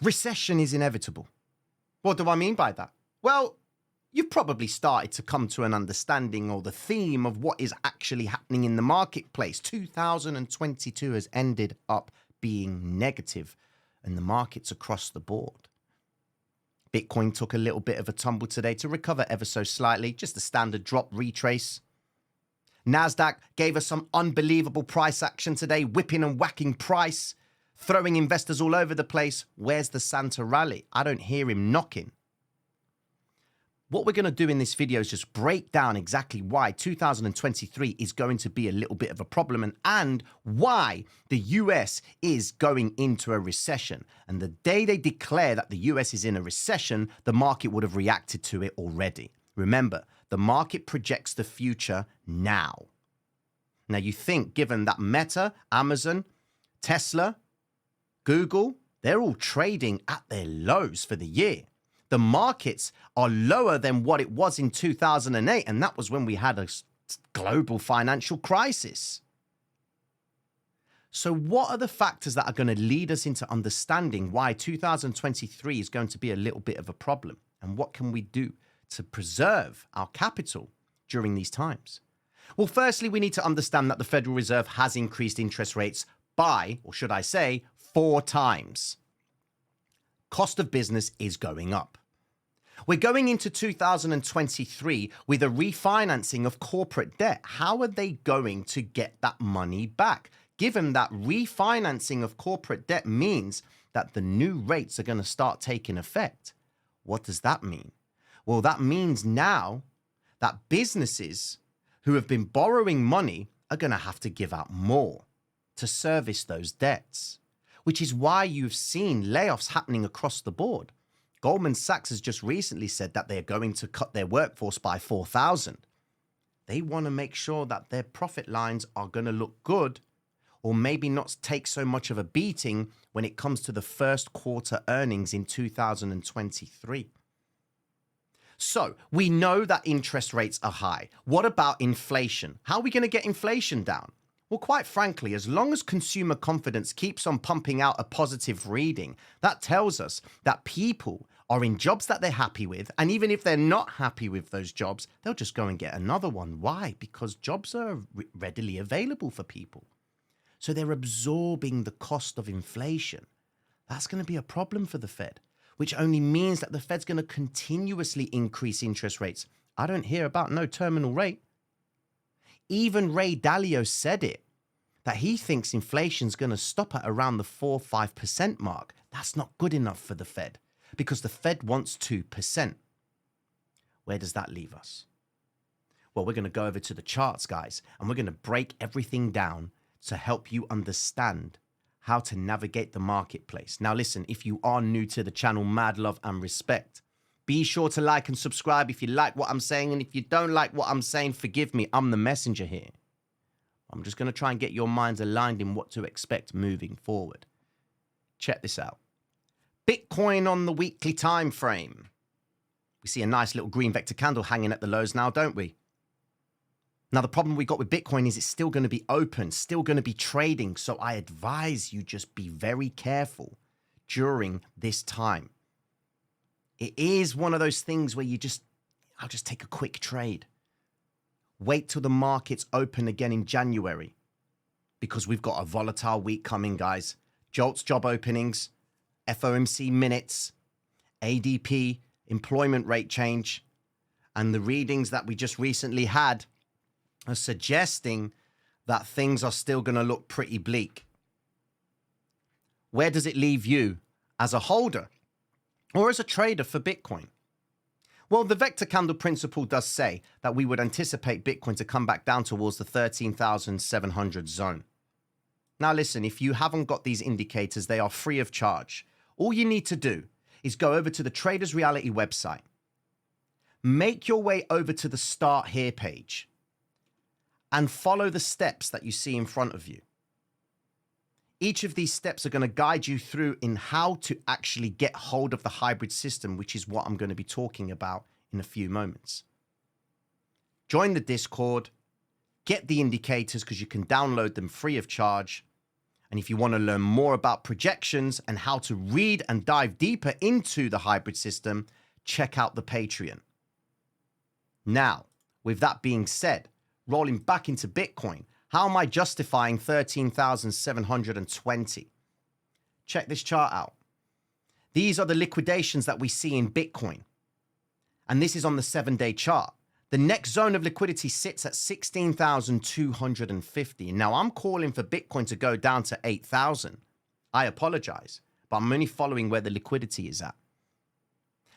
Recession is inevitable. What do I mean by that? Well, you've probably started to come to an understanding or the theme of what is actually happening in the marketplace. 2022 has ended up being negative in the markets across the board. Bitcoin took a little bit of a tumble today to recover ever so slightly, just a standard drop retrace. Nasdaq gave us some unbelievable price action today, whipping and whacking price, throwing investors all over the place. Where's the Santa rally? I don't hear him knocking. What we're going to do in this video is just break down exactly why 2023 is going to be a little bit of a problem and why the US is going into a recession. And the day they declare that the US is in a recession, the market would have reacted to it already. Remember, the market projects the future now. Now you think, given that Meta, Amazon, Tesla, Google, they're all trading at their lows for the year. The markets are lower than what it was in 2008, and that was when we had a global financial crisis. So what are the factors that are going to lead us into understanding why 2023 is going to be a little bit of a problem? And what can we do to preserve our capital during these times? Well, firstly, we need to understand that the Federal Reserve has increased interest rates by, or should I say, 4 times. Cost of business is going up. We're going into 2023 with a refinancing of corporate debt. How are they going to get that money back? Given that refinancing of corporate debt means that the new rates are going to start taking effect. What does that mean? Well, that means now that businesses who have been borrowing money are going to have to give out more to service those debts, which is why you've seen layoffs happening across the board. Goldman Sachs has just recently said that they're going to cut their workforce by 4,000. They want to make sure that their profit lines are going to look good or maybe not take so much of a beating when it comes to the first quarter earnings in 2023. So we know that interest rates are high. What about inflation? How are we going to get inflation down? Well, quite frankly, as long as consumer confidence keeps on pumping out a positive reading, that tells us that people are in jobs that they're happy with. And even if they're not happy with those jobs, they'll just go and get another one. Why? Because jobs are readily available for people. So they're absorbing the cost of inflation. That's going to be a problem for the Fed, which only means that the Fed's going to continuously increase interest rates. I don't hear about no terminal rate. Even Ray Dalio said it, that he thinks inflation's going to stop at around the 4-5% mark. That's not good enough for the Fed because the Fed wants 2%. Where does that leave us? Well, we're going to go over to the charts, guys, and we're going to break everything down to help you understand how to navigate the marketplace. Now, listen, if you are new to the channel, mad love and respect. Be sure to like and subscribe if you like what I'm saying. And if you don't like what I'm saying, forgive me. I'm the messenger here. I'm just going to try and get your minds aligned in what to expect moving forward. Check this out. Bitcoin on the weekly time frame. We see a nice little green vector candle hanging at the lows now, don't we? Now, the problem we got with Bitcoin is it's still going to be open, still going to be trading. So I advise you just be very careful during this time. It is one of those things where I'll just take a quick trade. Wait till the markets open again in January because we've got a volatile week coming, guys. JOLTS job openings, FOMC minutes, ADP, employment rate change, and the readings that we just recently had are suggesting that things are still going to look pretty bleak. Where does it leave you as a holder or as a trader for Bitcoin? Well, the vector candle principle does say that we would anticipate Bitcoin to come back down towards the 13,700 zone. Now, listen, if you haven't got these indicators, they are free of charge. All you need to do is go over to the Traders Reality website. Make your way over to the Start Here page and follow the steps that you see in front of you. Each of these steps are going to guide you through in how to actually get hold of the hybrid system, which is what I'm going to be talking about in a few moments. Join the Discord, get the indicators because you can download them free of charge, And if you want to learn more about projections and how to read and dive deeper into the hybrid system, check out the Patreon. Now, with that being said, rolling back into Bitcoin, how am I justifying 13,720? Check this chart out. These are the liquidations that we see in Bitcoin. And this is on the 7-day chart. The next zone of liquidity sits at 16,250. Now, I'm calling for Bitcoin to go down to 8,000. I apologize, but I'm only following where the liquidity is at.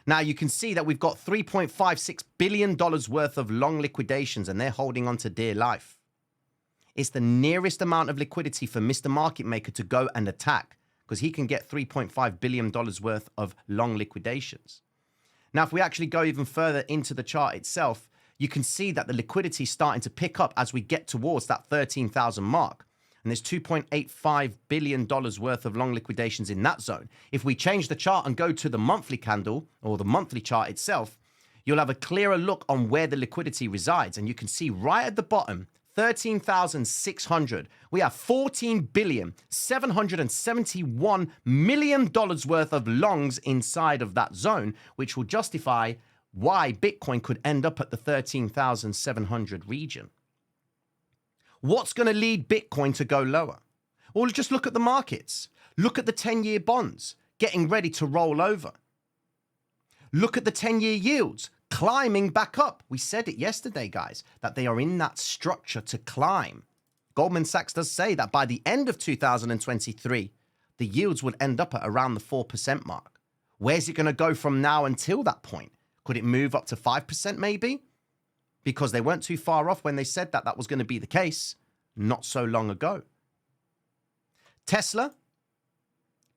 Now, you can see that we've got $3.56 billion worth of long liquidations, and they're holding on to dear life. It's the nearest amount of liquidity for Mr. Market Maker to go and attack, because he can get $3.5 billion worth of long liquidations. Now, if we actually go even further into the chart itself, you can see that the liquidity is starting to pick up as we get towards that 13,000 mark. And there's $2.85 billion worth of long liquidations in that zone. If we change the chart and go to the monthly candle or the monthly chart itself, you'll have a clearer look on where the liquidity resides. And you can see right at the bottom, 13,600. We have $14,771 million worth of longs inside of that zone, which will justify why Bitcoin could end up at the 13,700 region. What's going to lead Bitcoin to go lower? Well, just look at the markets. Look at the 10-year bonds getting ready to roll over. Look at the 10-year yields climbing back up. We said it yesterday, guys, that they are in that structure to climb. Goldman Sachs does say that by the end of 2023, the yields would end up at around the 4% mark. Where's it going to go from now until that point? Could it move up to 5% maybe? Because they weren't too far off when they said that that was going to be the case not so long ago. Tesla,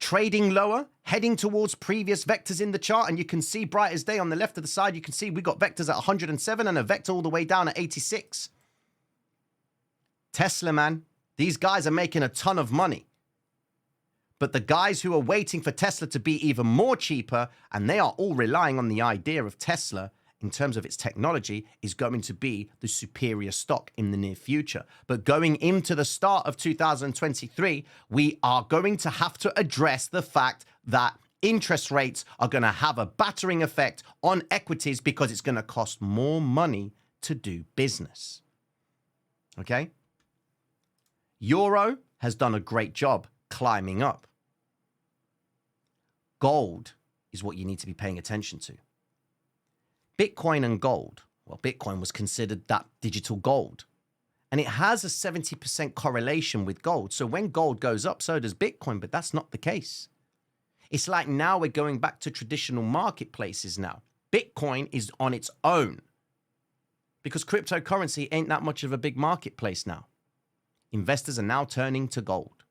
trading lower, heading towards previous vectors in the chart. And you can see bright as day on the left of the side, you can see we got vectors at 107 and a vector all the way down at 86. Tesla, man, these guys are making a ton of money. But the guys who are waiting for Tesla to be even more cheaper, and they are all relying on the idea of Tesla in terms of its technology, is going to be the superior stock in the near future. But going into the start of 2023, we are going to have to address the fact that interest rates are going to have a battering effect on equities because it's going to cost more money to do business. Okay? Euro has done a great job climbing up. Gold is what you need to be paying attention to. Bitcoin and gold. Well, Bitcoin was considered that digital gold. And it has a 70% correlation with gold. So when gold goes up, so does Bitcoin, but that's not the case. It's like now we're going back to traditional marketplaces now. Bitcoin is on its own because cryptocurrency ain't that much of a big marketplace now. Investors are now turning to gold.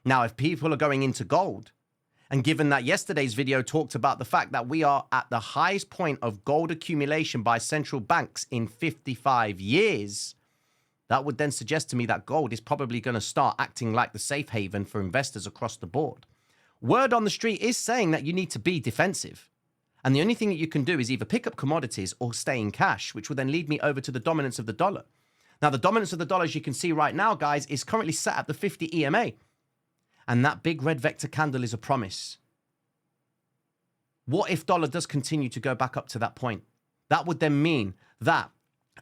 Now, if people are going into gold, and given that yesterday's video talked about the fact that we are at the highest point of gold accumulation by central banks in 55 years, that would then suggest to me that gold is probably going to start acting like the safe haven for investors across the board. Word on the street is saying that you need to be defensive. And the only thing that you can do is either pick up commodities or stay in cash, which will then lead me over to the dominance of the dollar. Now, the dominance of the dollar, as you can see right now, guys, is currently set at the 50 EMA. And that big red vector candle is a promise. What if dollar does continue to go back up to that point? That would then mean that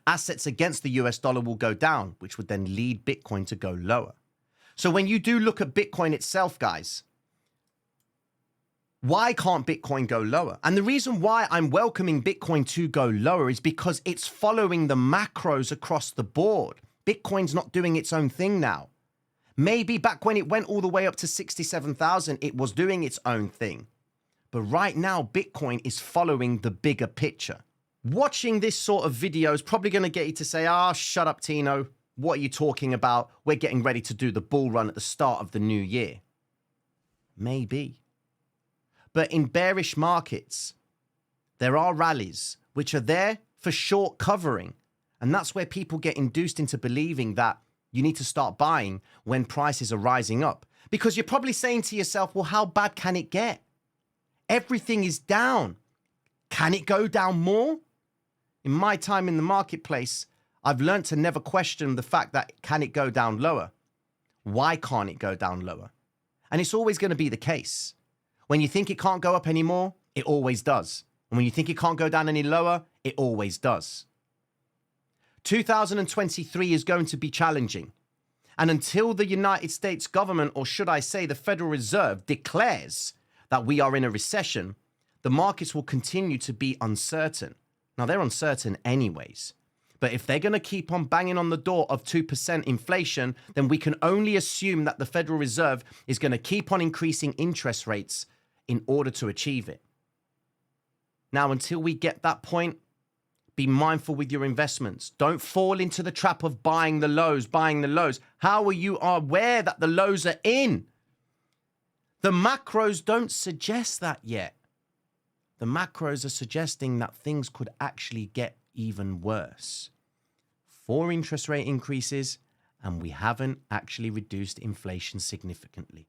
assets against the US dollar will go down, which would then lead Bitcoin to go lower. So when you do look at Bitcoin itself, guys, why can't Bitcoin go lower? And the reason why I'm welcoming Bitcoin to go lower is because it's following the macros across the board. Bitcoin's not doing its own thing now. Maybe back when it went all the way up to 67,000, it was doing its own thing. But right now, Bitcoin is following the bigger picture. Watching this sort of video is probably going to get you to say, shut up, Tino. What are you talking about? We're getting ready to do the bull run at the start of the new year. Maybe. But in bearish markets, there are rallies which are there for short covering. And that's where people get induced into believing that you need to start buying when prices are rising up. Because you're probably saying to yourself, well, how bad can it get? Everything is down. Can it go down more? In my time in the marketplace, I've learned to never question the fact that can it go down lower? Why can't it go down lower? And it's always going to be the case. When you think it can't go up anymore, it always does. And when you think it can't go down any lower, it always does. 2023 is going to be challenging. And until the United States government, or should I say the Federal Reserve, declares that we are in a recession, the markets will continue to be uncertain. Now, they're uncertain anyways. But if they're going to keep on banging on the door of 2% inflation, then we can only assume that the Federal Reserve is going to keep on increasing interest rates in order to achieve it. Now, until we get that point, be mindful with your investments. Don't fall into the trap of buying the lows. How are you aware that the lows are in? The macros don't suggest that yet. The macros are suggesting that things could actually get even worse. 4 interest rate increases, and we haven't actually reduced inflation significantly.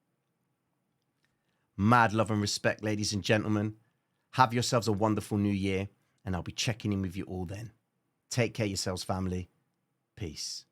Mad love and respect, ladies and gentlemen. Have yourselves a wonderful new year, and I'll be checking in with you all then. Take care of yourselves, family. Peace.